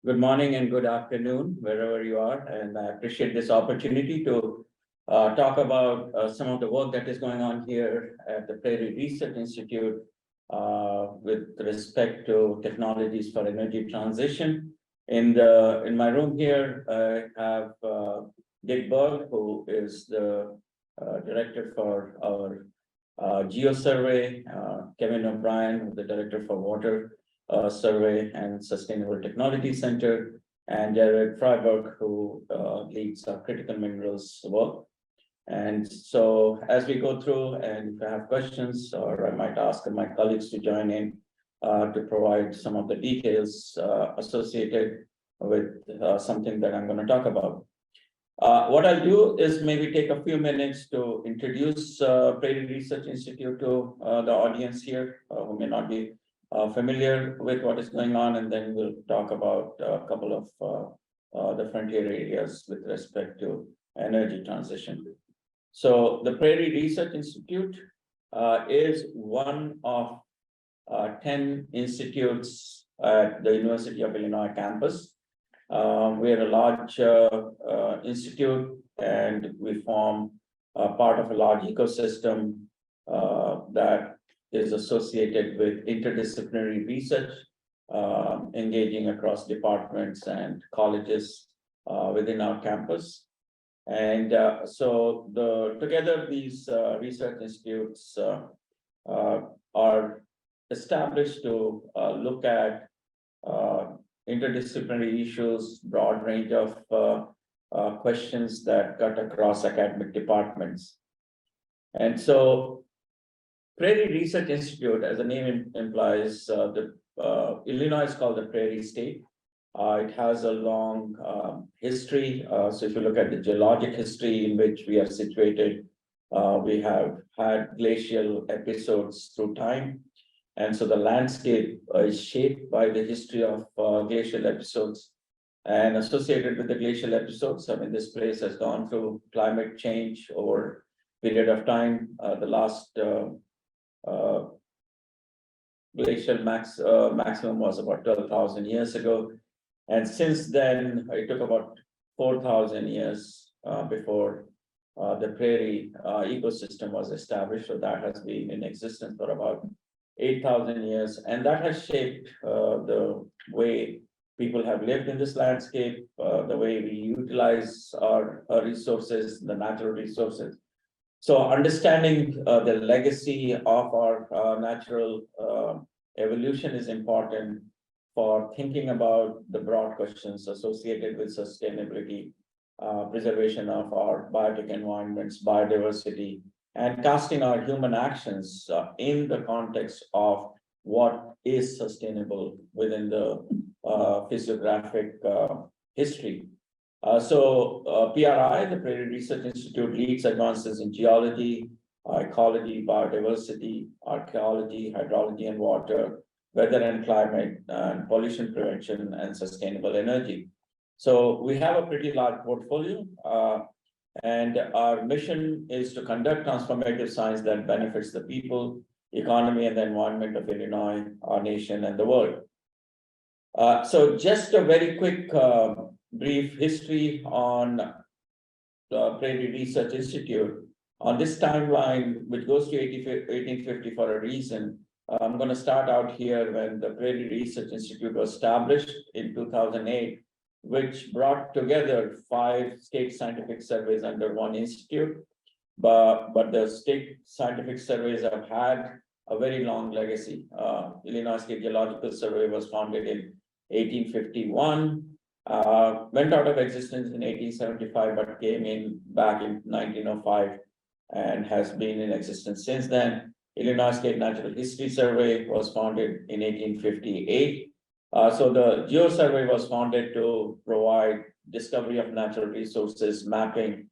Good morning and good afternoon, wherever you are, and I appreciate this opportunity to talk about some of the work that is going on here at the Prairie Research Institute with respect to technologies for energy transition. In my room here, I have Dick Berg, who is the director for our Geo Survey, Kevin O'Brien, the director for Water Survey and Sustainable Technology Center, and Jared Freiberg, who leads our critical minerals work. And so as we go through, and if you have questions, or I might ask my colleagues to join in to provide some of the details associated with something that I'm going to talk about. What I'll do is maybe take a few minutes to introduce Prairie Research Institute to the audience here who may not be familiar with what is going on, and then we'll talk about a couple of the frontier areas with respect to energy transition. So the Prairie Research Institute is one of 10 institutes at the University of Illinois campus. We're a large institute, and we form part of a large ecosystem that is associated with interdisciplinary research, engaging across departments and colleges within our campus. And so together these research institutes are established to look at interdisciplinary issues, broad range of questions that cut across academic departments. And so Prairie Research Institute, as the name implies, Illinois is called the Prairie State. It has a long history. So if you look at the geologic history in which we are situated, we have had glacial episodes through time. And so the landscape is shaped by the history of glacial episodes. And associated with the glacial episodes, I mean, this place has gone through climate change over a period of time. The last glacial maximum was about 12,000 years ago. And since then, it took about 4,000 years before the prairie ecosystem was established. So that has been in existence for about 8,000 years, and that has shaped the way people have lived in this landscape, the way we utilize our resources, the natural resources. So understanding the legacy of our natural evolution is important for thinking about the broad questions associated with sustainability, preservation of our biotic environments, biodiversity, and casting our human actions in the context of what is sustainable within the physiographic history. PRI, the Prairie Research Institute, leads advances in geology, ecology, biodiversity, archaeology, hydrology and water, weather and climate, and pollution prevention, and sustainable energy. So we have a pretty large portfolio. And our mission is to conduct transformative science that benefits the people, economy, and the environment of Illinois, our nation, and the world. So just a very quick brief history on the Prairie Research Institute. On this timeline, which goes to 1850 for a reason, I'm going to start out here when the Prairie Research Institute was established in 2008. Which brought together 5 state scientific surveys under one institute. But the state scientific surveys have had a very long legacy. Illinois State Geological Survey was founded in 1851, went out of existence in 1875, but came in back in 1905 and has been in existence since then. Illinois State Natural History Survey was founded in 1858. So the Geo Survey was founded to provide discovery of natural resources, mapping,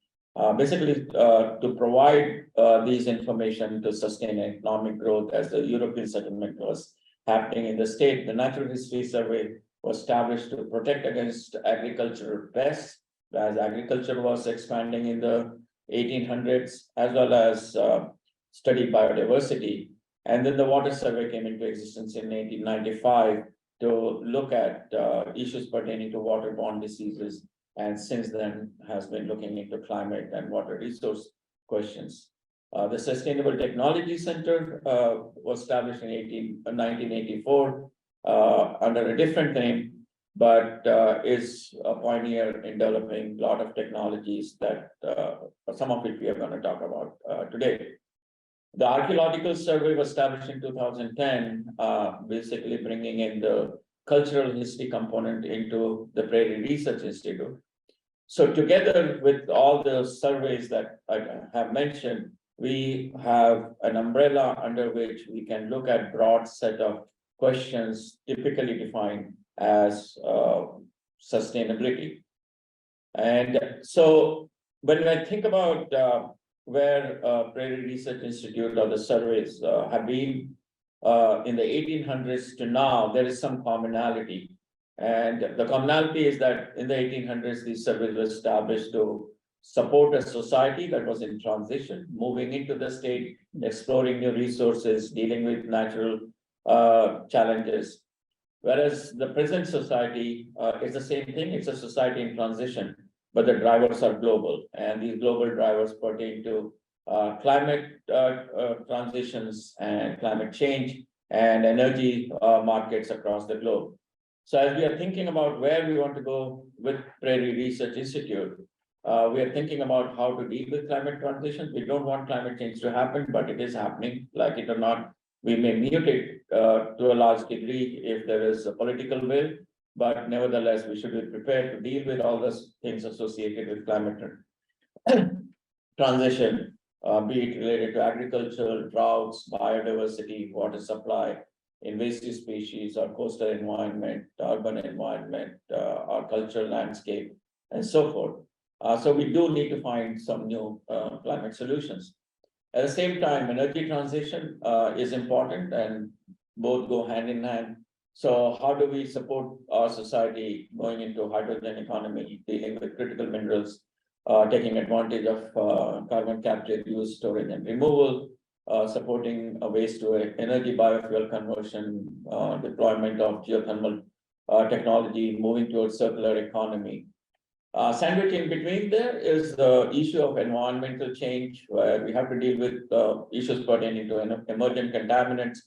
basically to provide these information to sustain economic growth as the European settlement was happening in the state. The Natural History Survey was established to protect against agricultural pests, as agriculture was expanding in the 1800s, as well as study biodiversity. And then the Water Survey came into existence in 1895. to look at issues pertaining to waterborne diseases, and since then has been looking into climate and water resource questions. The Sustainable Technology Center was established in 1984 under a different name, but is a pioneer in developing a lot of technologies that some of which we are going to talk about today. The Archaeological Survey was established in 2010, basically bringing in the cultural history component into the Prairie Research Institute. So together with all the surveys that I have mentioned, we have an umbrella under which we can look at broad set of questions typically defined as sustainability. And so when I think about where Prairie Research Institute or the surveys have been in the 1800s to now, there is some commonality. And the commonality is that in the 1800s, these surveys were established to support a society that was in transition, moving into the state, exploring new resources, dealing with natural challenges. Whereas the present society is the same thing, it's a society in transition, but the drivers are global, and these global drivers pertain to climate transitions and climate change and energy markets across the globe. So as we are thinking about where we want to go with Prairie Research Institute, we are thinking about how to deal with climate transition. We don't want climate change to happen, but it is happening, like it or not. We may mute it to a large degree if there is a political will, but nevertheless, we should be prepared to deal with all those things associated with climate transition, be it related to agriculture, droughts, biodiversity, water supply, invasive species, our coastal environment, urban environment, our cultural landscape, and so forth. So we do need to find some new climate solutions. At the same time, energy transition is important, and both go hand in hand. So how do we support our society going into hydrogen economy, dealing with critical minerals, taking advantage of carbon capture, use, storage, and removal, supporting a waste to energy biofuel conversion, deployment of geothermal technology, moving towards circular economy. Sandwich in between there is the issue of environmental change, where we have to deal with issues pertaining to emergent contaminants,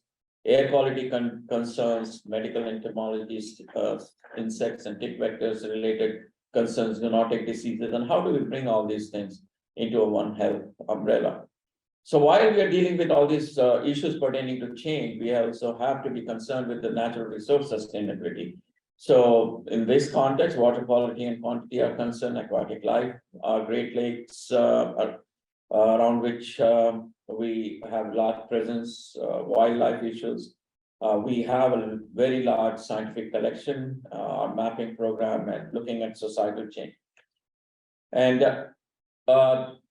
air quality concerns, medical entomologies, insects and tick vectors related concerns, zoonotic diseases, and how do we bring all these things into a One Health umbrella? So while we are dealing with all these issues pertaining to change, we also have to be concerned with the natural resource sustainability. So in this context, water quality and quantity are concerned, aquatic life, Great Lakes around which we have large presence, wildlife issues. We have a very large scientific collection, our mapping program, and looking at societal change. And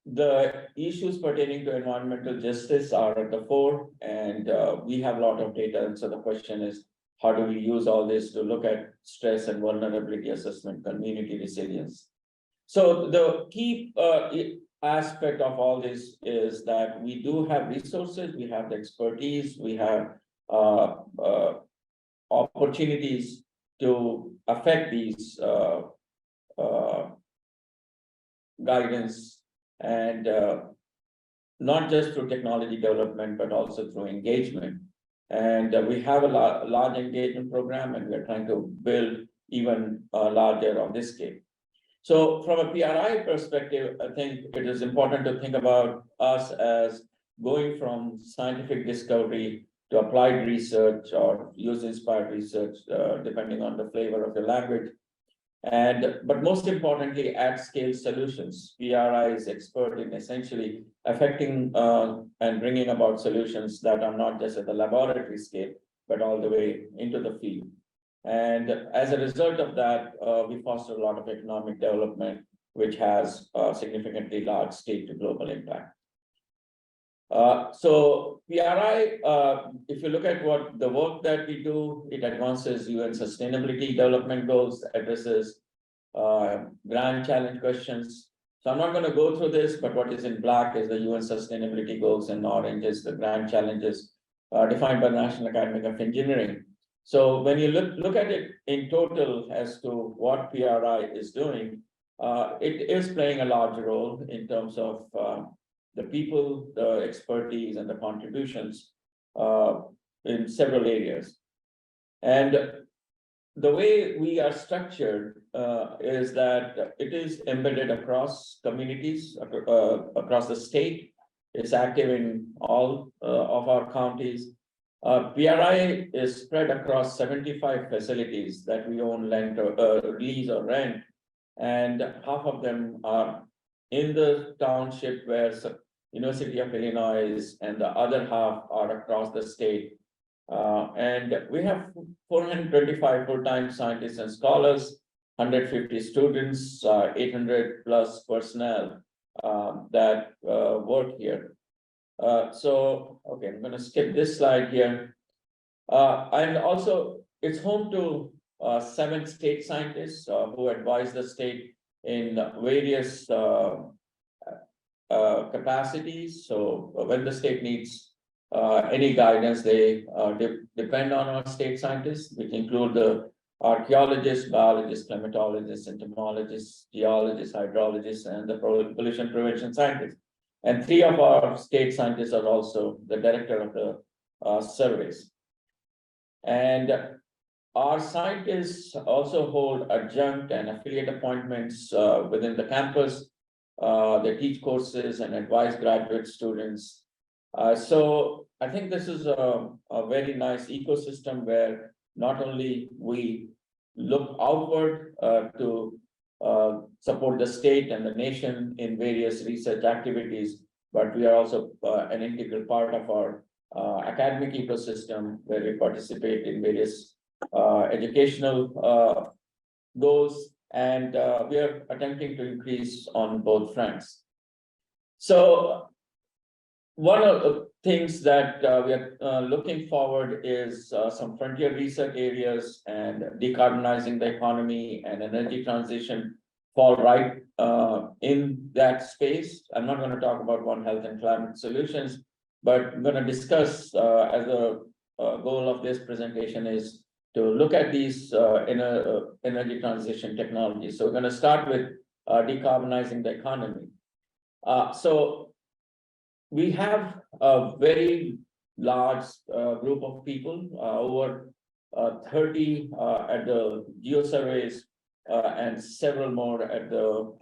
the issues pertaining to environmental justice are at the fore, and we have a lot of data. And so the question is, how do we use all this to look at stress and vulnerability assessment, community resilience? So the key aspect of all this is that we do have resources, we have the expertise, we have opportunities to affect these guidance, and not just through technology development, but also through engagement. And we have a large engagement program, and we're trying to build even larger on this scale. So from a PRI perspective, I think it is important to think about us as going from scientific discovery to applied research or use-inspired research, depending on the flavor of the language. But most importantly, at-scale solutions. PRI is expert in essentially affecting and bringing about solutions that are not just at the laboratory scale, but all the way into the field. And as a result of that, we foster a lot of economic development, which has significantly large state to global impact. So PRI, if you look at what the work that we do, it advances UN Sustainability Development Goals, addresses grand challenge questions. So I'm not going to go through this, but what is in black is the UN Sustainability Goals, and orange is the grand challenges defined by the National Academy of Engineering. So when you look at it in total as to what PRI is doing, it is playing a large role in terms of the people, the expertise, and the contributions in several areas. And the way we are structured is that it is embedded across communities, across the state. It's active in all of our counties. PRI is spread across 75 facilities that we own, lend, lease, or rent, and half of them are in the township where University of Illinois is, and the other half are across the state. And we have 425 full-time scientists and scholars, 150 students, 800 plus personnel that work here. Okay, I'm going to skip this slide here. And also, it's home to 7 state scientists who advise the state in various capacities. So when the state needs any guidance, they depend on our state scientists, which include the archaeologists, biologists, climatologists, entomologists, geologists, hydrologists, and the pollution prevention scientists. And 3 of our state scientists are also the director of the surveys. And our scientists also hold adjunct and affiliate appointments within the campus. They teach courses and advise graduate students. So I think this is a very nice ecosystem where not only we look outward to support the state and the nation in various research activities, but we are also an integral part of our academic ecosystem where we participate in various educational goals, and we are attempting to increase on both fronts. So one of the things that we are looking forward is some frontier research areas, and decarbonizing the economy and energy transition fall right in that space. I'm not going to talk about One Health and Climate Solutions, but I'm going to discuss as a goal of this presentation is to look at these energy transition technologies. So we're going to start with decarbonizing the economy. So we have a very large group of people, over 30 at the GeoSurveys and several more at the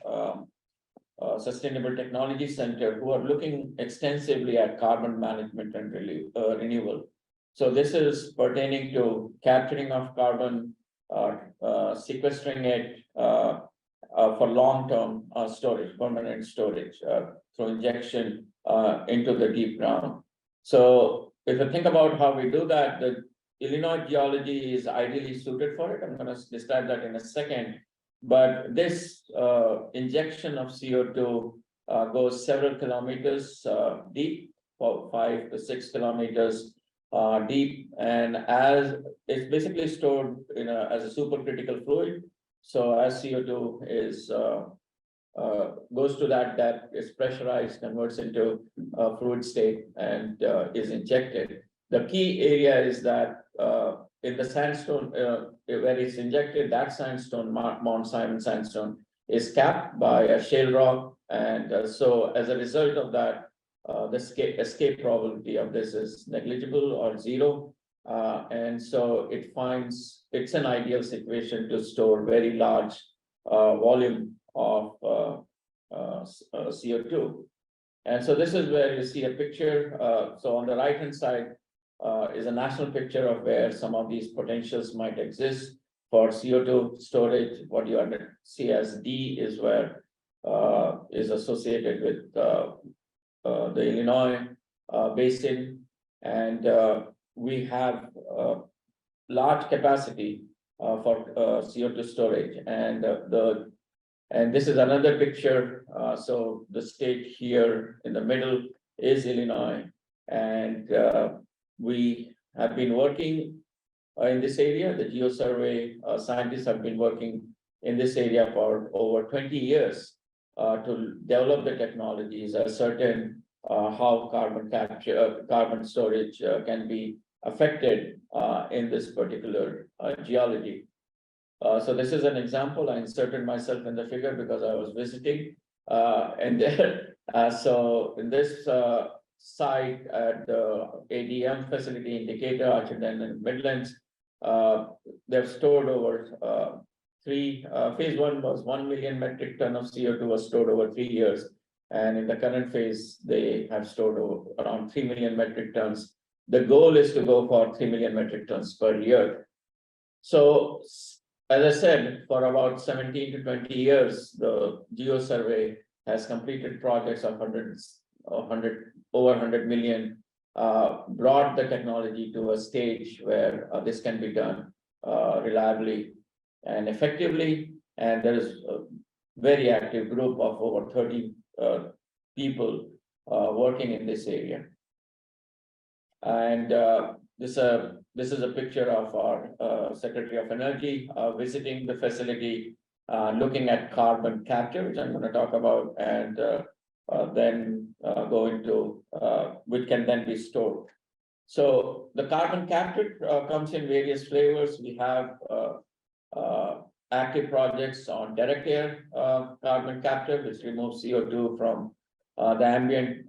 Sustainable Technology Center, who are looking extensively at carbon management and renewal. So this is pertaining to capturing of carbon, sequestering it for long-term storage, permanent storage through injection into the deep ground. So if you think about how we do that, the Illinois geology is ideally suited for it. I'm going to describe that in a second. But this injection of CO2 goes several kilometers deep, about 5 to 6 kilometers deep, and as it's basically stored in as a supercritical fluid. So as CO2 is goes to that depth, is pressurized, converts into a fluid state, and is injected. The key area is that in the sandstone where it's injected, that sandstone, Mount Simon sandstone, is capped by a shale rock, and so as a result of that, the escape probability of this is negligible or zero. And so it's an ideal situation to store very large volume of CO2. And so this is where you see a picture. So on the right-hand side is a national picture of where some of these potentials might exist for CO2 storage. What you see as D is where is associated with the Illinois basin, and we have large capacity for CO2 storage, and this is another picture. So the state here in the middle is Illinois, and we have been working in this area. The GeoSurvey scientists have been working in this area for over 20 years to develop the technologies, certain how carbon capture, carbon storage can be affected in this particular geology. So this is an example. I inserted myself in the figure because I was visiting. And there, so in this site at the ADM facility in Decatur, Archidon and Midlands, they've stored over phase one was 1 million metric ton of CO2 was stored over 3 years. And in the current phase, they have stored around 3 million metric tons. The goal is to go for 3 million metric tons per year. So, as I said, for about 17 to 20 years, the Geo Survey has completed projects of over 100 million, brought the technology to a stage where this can be done reliably and effectively. And there is a very active group of over 30 people working in this area. And this is a picture of our Secretary of Energy visiting the facility, looking at carbon capture, which I'm going to talk about, and then go into which can then be stored. So the carbon capture comes in various flavors. We have active projects on direct air carbon capture, which removes CO2 from the ambient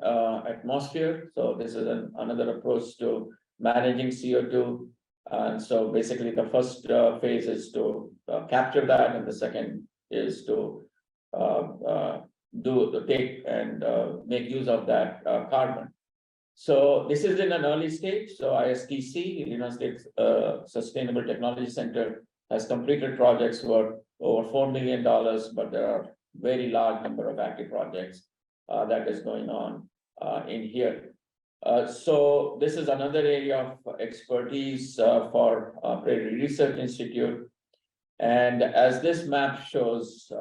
atmosphere. So this is another approach to managing CO2. And so basically the first phase is to capture that, and the second is to take and make use of that carbon. So this is in an early stage. So ISTC, Illinois State Sustainable Technology Center, has completed projects worth over $4 million, but there are very large number of active projects that is going on in here. So this is another area of expertise for Prairie Research Institute. And as this map shows,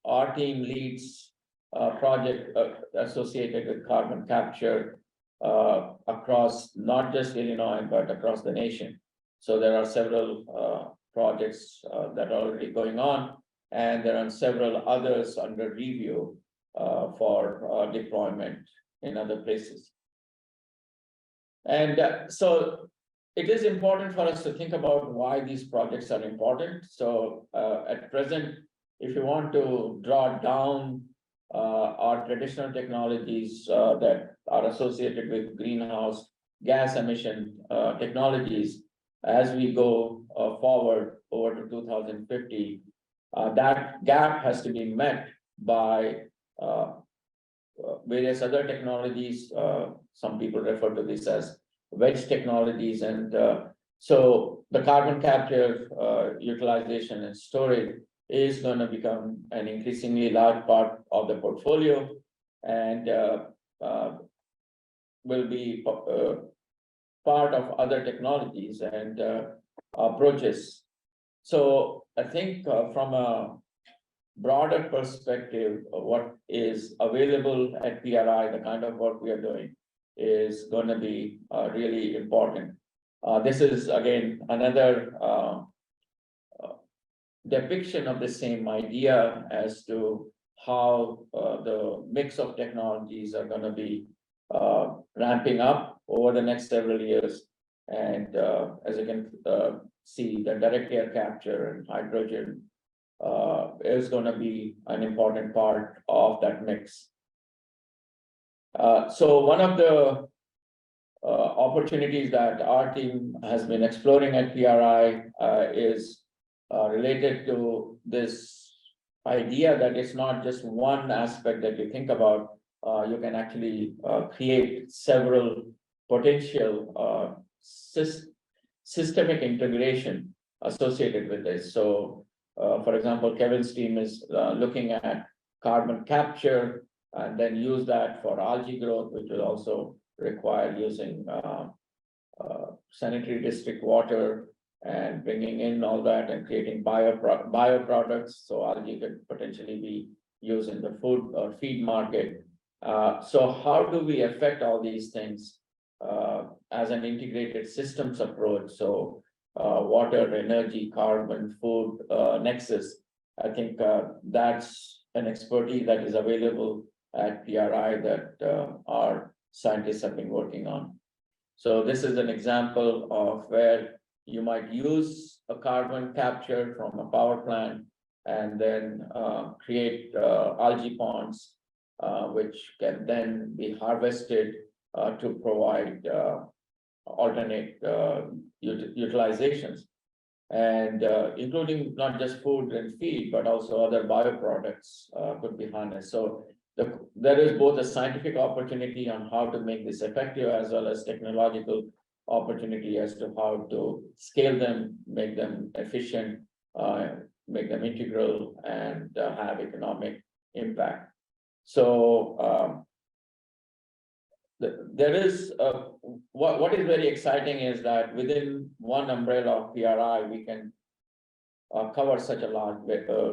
our team leads a project associated with carbon capture across not just Illinois, but across the nation. So there are several projects that are already going on, and there are several others under review for deployment in other places. And so it is important for us to think about why these projects are important. So at present, if you want to draw down our traditional technologies that are associated with greenhouse gas emission technologies, as we go forward over to 2050, that gap has to be met by various other technologies. Some people refer to this as wedge technologies. And so the carbon capture, utilization and storage is going to become an increasingly large part of the portfolio, and will be part of other technologies and approaches. So I think from a broader perspective, what is available at PRI, the kind of work we are doing, is going to be really important. This is again another depiction of the same idea as to how the mix of technologies are going to be ramping up over the next several years. And as you can see, the direct air capture and hydrogen is going to be an important part of that mix. So one of the opportunities that our team has been exploring at PRI is related to this idea that it's not just one aspect that you think about. You can actually create several potential systemic integration associated with this. So, for example, Kevin's team is looking at carbon capture and then use that for algae growth, which will also require using sanitary district water and bringing in all that and creating bioproducts. So algae could potentially be used in the food or feed market. So how do we affect all these things as an integrated systems approach? So water, energy, carbon, food nexus. I think that's an expertise that is available at PRI that our scientists have been working on. So this is an example of where you might use a carbon capture from a power plant and then create algae ponds, which can then be harvested to provide alternate utilizations, and including not just food and feed, but also other bioproducts could be harnessed. So there is both a scientific opportunity on how to make this effective, as well as technological opportunity as to how to scale them, make them efficient, make them integral, and have economic impact. So there is what is very exciting is that within one umbrella of PRI, we can cover such a large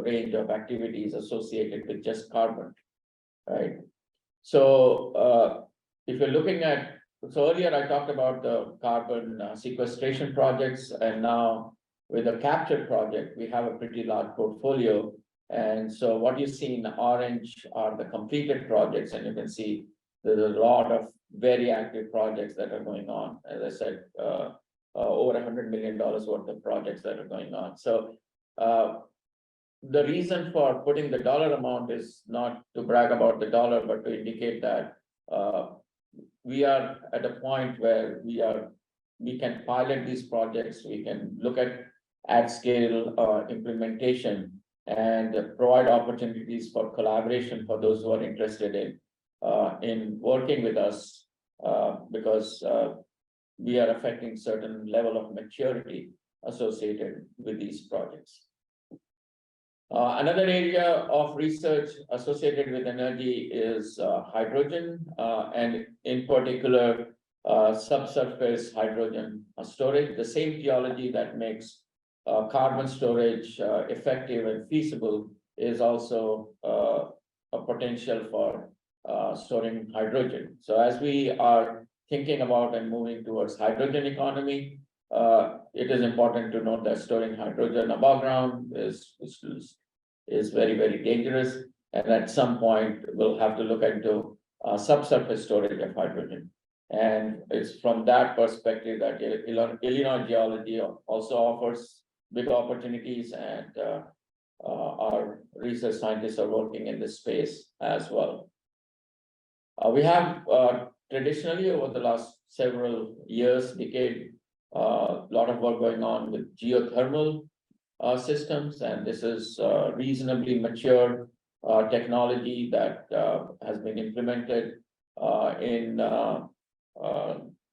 range of activities associated with just carbon, right? So if you're looking at, so earlier I talked about the carbon sequestration projects, and now with the capture project, we have a pretty large portfolio. And so what you see in orange are the completed projects, and you can see there's a lot of very active projects that are going on. As I said, over $100 million worth of projects that are going on. So the reason for putting the dollar amount is not to brag about the dollar, but to indicate that we are at a point where we can pilot these projects, we can look at scale implementation, and provide opportunities for collaboration for those who are interested in working with us, because we are affecting certain level of maturity associated with these projects. Another area of research associated with energy is hydrogen, and in particular, subsurface hydrogen storage, the same geology that makes carbon storage effective and feasible is also a potential for storing hydrogen. So as we are thinking about and moving towards hydrogen economy, it is important to note that storing hydrogen above ground is very, very dangerous. And at some point, we'll have to look into subsurface storage of hydrogen. And it's from that perspective that Illinois geology also offers big opportunities, and our research scientists are working in this space as well. We have traditionally, over the last several years, decade, a lot of work going on with geothermal systems, and this is reasonably mature technology that has been implemented in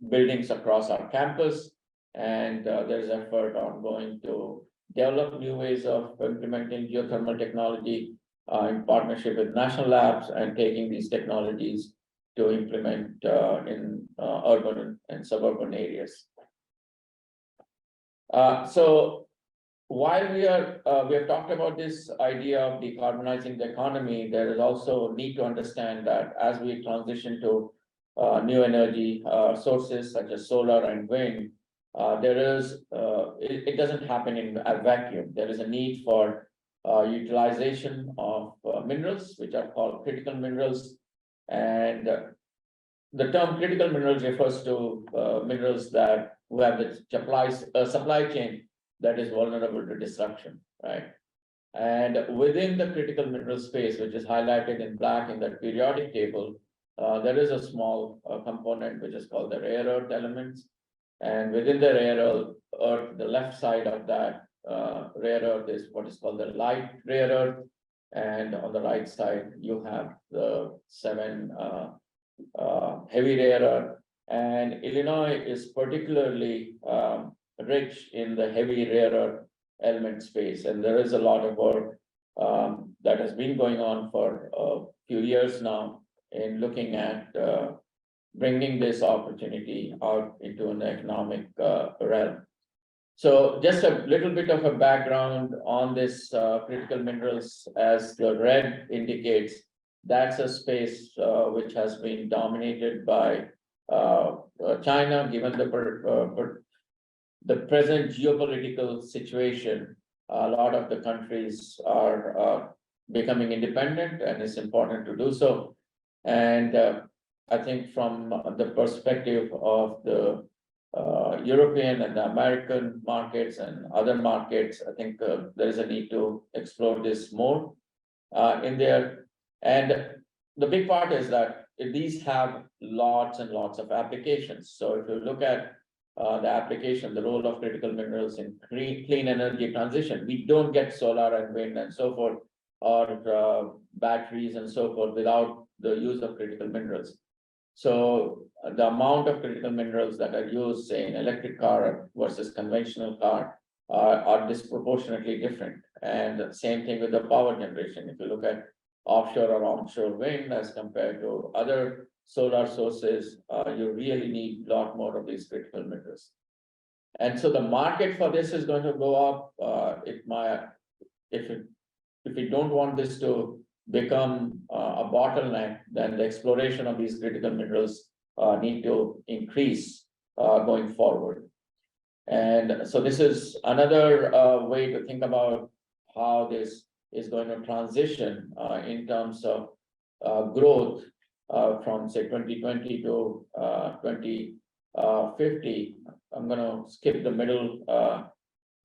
buildings across our campus, and there's effort ongoing to develop new ways of implementing geothermal technology in partnership with national labs, and taking these technologies to implement in urban and suburban areas. So while we have talked about this idea of decarbonizing the economy, there is also need to understand that as we transition to new energy sources such as solar and wind, it doesn't happen in a vacuum. There is a need for utilization of minerals, which are called critical minerals. And the term critical minerals refers to minerals that who have the supply chain that is vulnerable to disruption, right? And within the critical mineral space, which is highlighted in black in that periodic table, there is a small component which is called the rare earth elements. And within the rare earth, the left side of that rare earth is what is called the light rare earth. And on the right side, you have the 7 heavy rare earth. And Illinois is particularly rich in the heavy rare earth element space. And there is a lot of work that has been going on for a few years now in looking at bringing this opportunity out into an economic realm. So just a little bit of a background on this critical minerals, as the red indicates, that's a space which has been dominated by China, given the present geopolitical situation. A lot of the countries are becoming independent, and it's important to do so. And I think from the perspective of the European and the American markets and other markets, I think there is a need to explore this more in there. And the big part is that these have lots and lots of applications. So if you look at the application, the role of critical minerals in clean energy transition, we don't get solar and wind and so forth, or batteries and so forth without the use of critical minerals. So the amount of critical minerals that are used, say, in electric car versus conventional car are disproportionately different. And same thing with the power generation. If you look at offshore or onshore wind as compared to other solar sources, you really need a lot more of these critical minerals. And so the market for this is going to go up. If we don't want this to become a bottleneck, then the exploration of these critical minerals need to increase going forward. And so this is another way to think about how this is going to transition in terms of growth from say 2020 to 2050. I'm going to skip the middle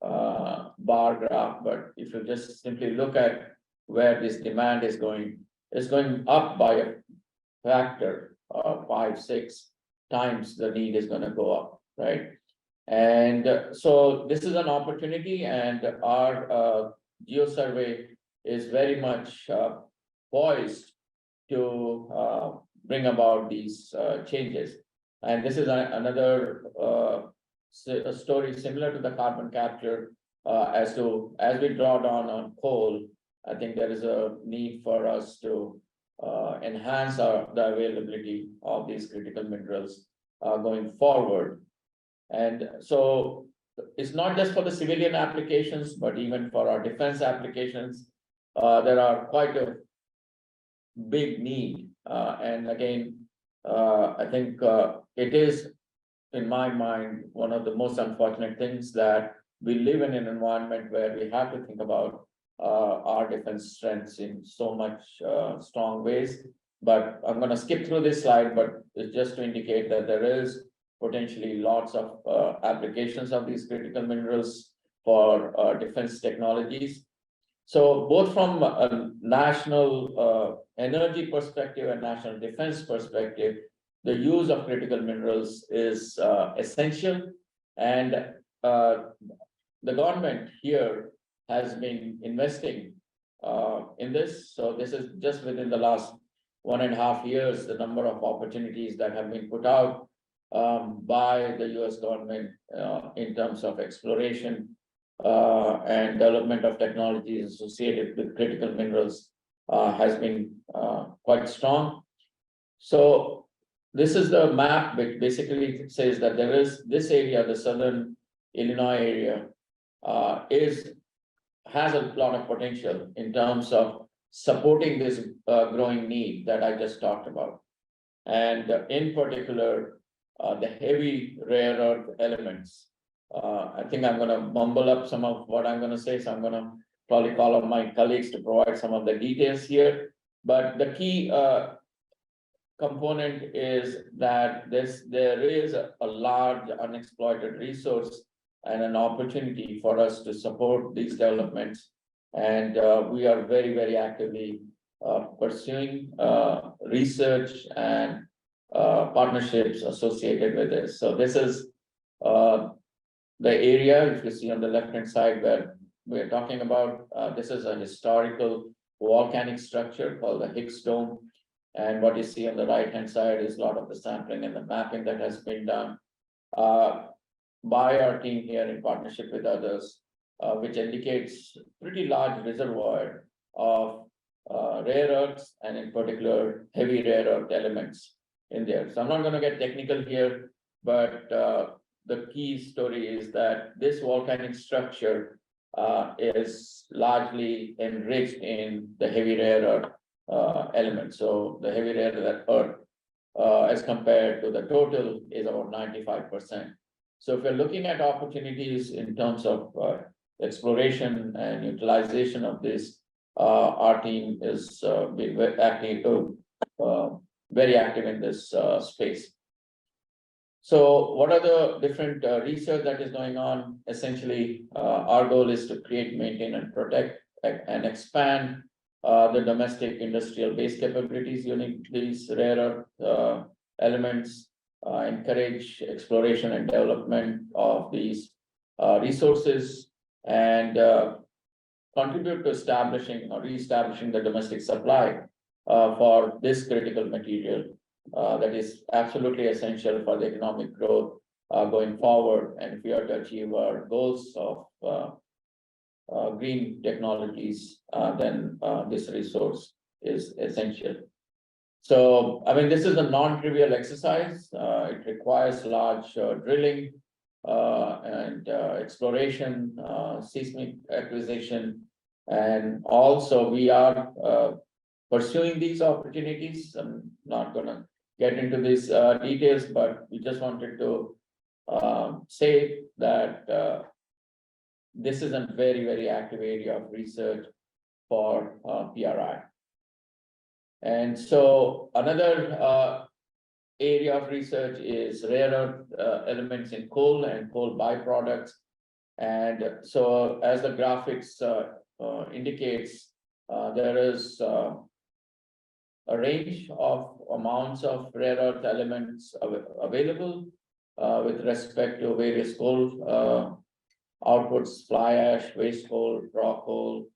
bar graph, but if you just simply look at where this demand is going, it's going up by a factor of 5-6 times the need is going to go up, right? And so this is an opportunity, and our GeoSurvey is very much poised to bring about these changes. And this is another a story similar to the carbon capture as we draw down on coal. I think there is a need for us to enhance the availability of these critical minerals going forward. And so it's not just for the civilian applications, but even for our defense applications, there are quite a big need. And again, I think it is, in my mind, one of the most unfortunate things that we live in an environment where we have to think about our defense strengths in so much strong ways. But I'm going to skip through this slide, but it's just to indicate that there is potentially lots of applications of these critical minerals for defense technologies. So both from a national energy perspective and national defense perspective, the use of critical minerals is essential. And the government here has been investing in this. So this is just within the last 1.5 years, the number of opportunities that have been put out by the US government in terms of exploration and development of technologies associated with critical minerals has been quite strong. So this is the map, which basically says that there is this area, the southern Illinois area, has a lot of potential in terms of supporting this growing need that I just talked about. And in particular, the heavy rare earth elements. I think I'm going to mumble up some of what I'm going to say, so I'm going to probably call on my colleagues to provide some of the details here. But the key component is that there is a large unexploited resource and an opportunity for us to support these developments. And we are very, very actively pursuing research and partnerships associated with this. So this is the area, if you see on the left-hand side, where we're talking about. This is a historical volcanic structure called the Higgs Dome. And what you see on the right-hand side is a lot of the sampling and the mapping that has been done by our team here in partnership with others, which indicates pretty large reservoir of rare earths and in particular heavy rare earth elements in there. So I'm not going to get technical here, but the key story is that this volcanic structure is largely enriched in the heavy rare earth elements. So the heavy rare earth as compared to the total is about 95%. So if you're looking at opportunities in terms of exploration and utilization of this, our team is acting to very active in this space. So what are the different research that is going on? Essentially, our goal is to create, maintain, and protect and expand the domestic industrial base capabilities using these rare earth elements, encourage exploration and development of these resources, and contribute to establishing or reestablishing the domestic supply for this critical material that is absolutely essential for the economic growth going forward. And if we are to achieve our goals of green technologies, then this resource is essential. So, I mean, this is a non-trivial exercise. It requires large drilling and exploration, seismic acquisition, and also we are pursuing these opportunities. I'm not gonna get into these details, but we just wanted to say that this is a very, very active area of research for PRI. And so another area of research is rare earth elements in coal and coal byproducts. And so as the graphics indicates, there is a range of amounts of rare earth elements available with respect to various coal outputs, fly ash, waste coal, raw coal,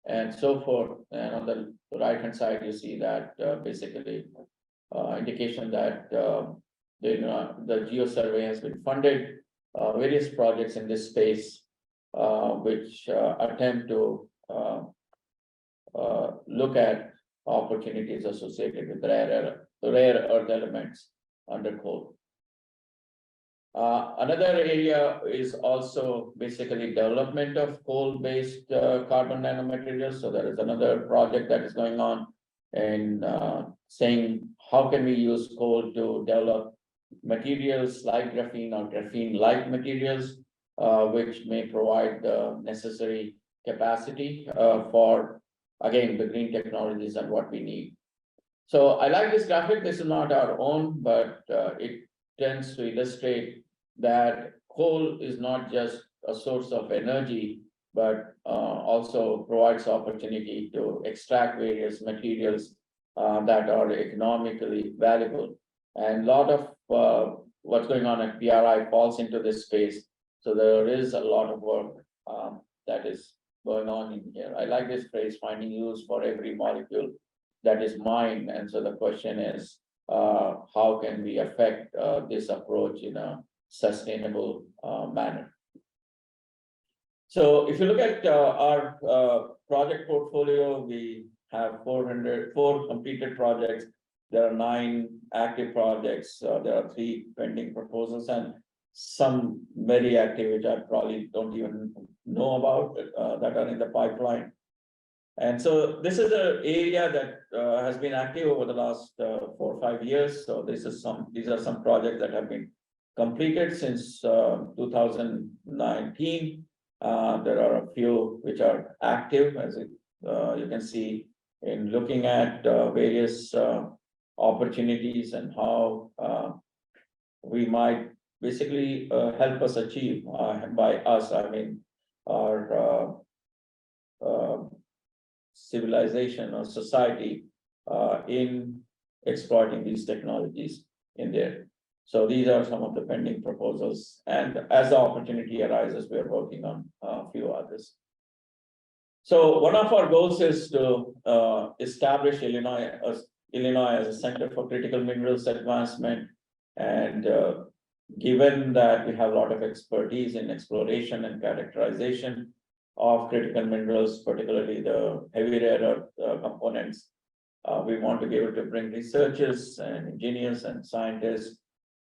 and so forth. And on the right-hand side, you see that basically indication that the Geo Survey has been funded various projects in this space, which attempt to look at opportunities associated with rare earth elements under coal. Another area is also basically development of coal-based carbon nanomaterials. So there is another project that is going on in saying how can we use coal to develop materials like graphene or graphene-like materials, which may provide the necessary capacity for, again, the green technologies and what we need. So I like this graphic. This is not our own, but it tends to illustrate that coal is not just a source of energy, but also provides opportunity to extract various materials that are economically valuable. And a lot of what's going on at PRI falls into this space. So there is a lot of work that is going on in here. I like this phrase, finding use for every molecule that is mined. And so the question is, how can we affect this approach in a sustainable manner? So if you look at our project portfolio, we have 404 completed projects. There are 9 active projects. There are 3 pending proposals and some very active, which I probably don't even know about, that are in the pipeline. And so this is an area that has been active over the last 4 or 5 years. So these are some projects that have been completed since 2019. There are a few which are active, as you can see in looking at various opportunities and how we might basically help us achieve, by us, I mean, our civilization or society in exploiting these technologies in there. So these are some of the pending proposals, and as the opportunity arises, we are working on a few others. So one of our goals is to establish Illinois as a center for critical minerals advancement. And given that we have a lot of expertise in exploration and characterization of critical minerals, particularly the heavy rare earth components, we want to be able to bring researchers and engineers and scientists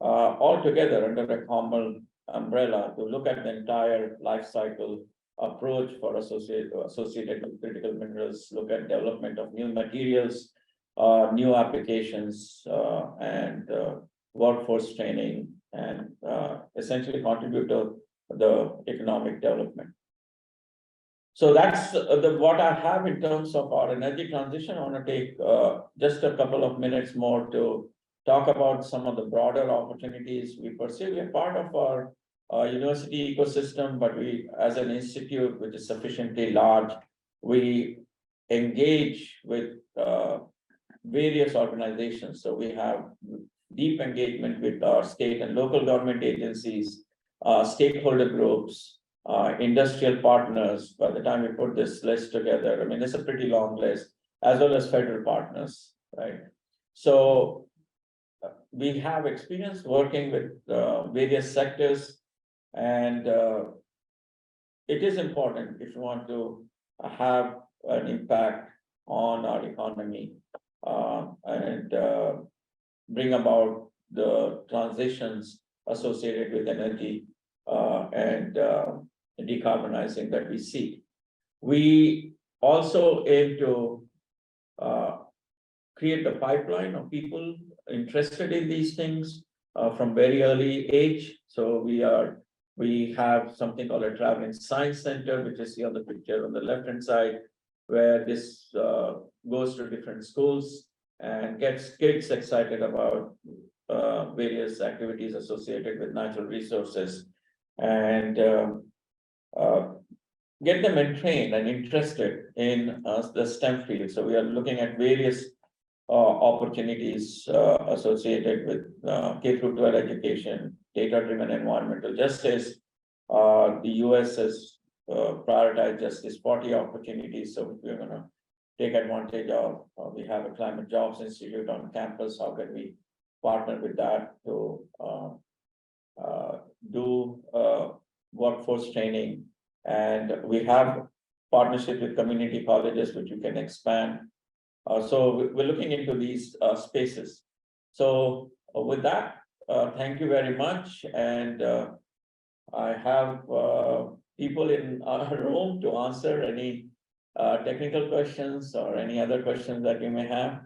all together under a common umbrella to look at the entire life cycle approach for associated with critical minerals, look at development of new materials, new applications, and workforce training, and essentially contribute to the economic development. So that's what I have in terms of our energy transition. I want to take just a couple of minutes more to talk about some of the broader opportunities we pursue. We are part of our university ecosystem, but we, as an institute which is sufficiently large, we engage with various organizations. So we have deep engagement with our state and local government agencies, stakeholder groups, industrial partners. By the time we put this list together, I mean, it's a pretty long list, as well as federal partners, right? So we have experience working with various sectors, and it is important if you want to have an impact on our economy and bring about the transitions associated with energy and decarbonizing that we see. We also aim to create the pipeline of people interested in these things from very early age. So we have something called a traveling science center, which is here on the picture on the left-hand side, where this goes to different schools and gets kids excited about various activities associated with natural resources, and get them entrained and interested in the STEM field. So we are looking at various opportunities associated with K-12 education, data-driven environmental justice. The US has prioritized Justice 40 opportunities, so we're going to take advantage of. We have a Climate Jobs Institute on campus. How can we partner with that to do workforce training? And we have partnership with community colleges, which you can expand. So we're looking into these spaces. So with that, thank you very much. And I have people in our room to answer any technical questions or any other questions that you may have.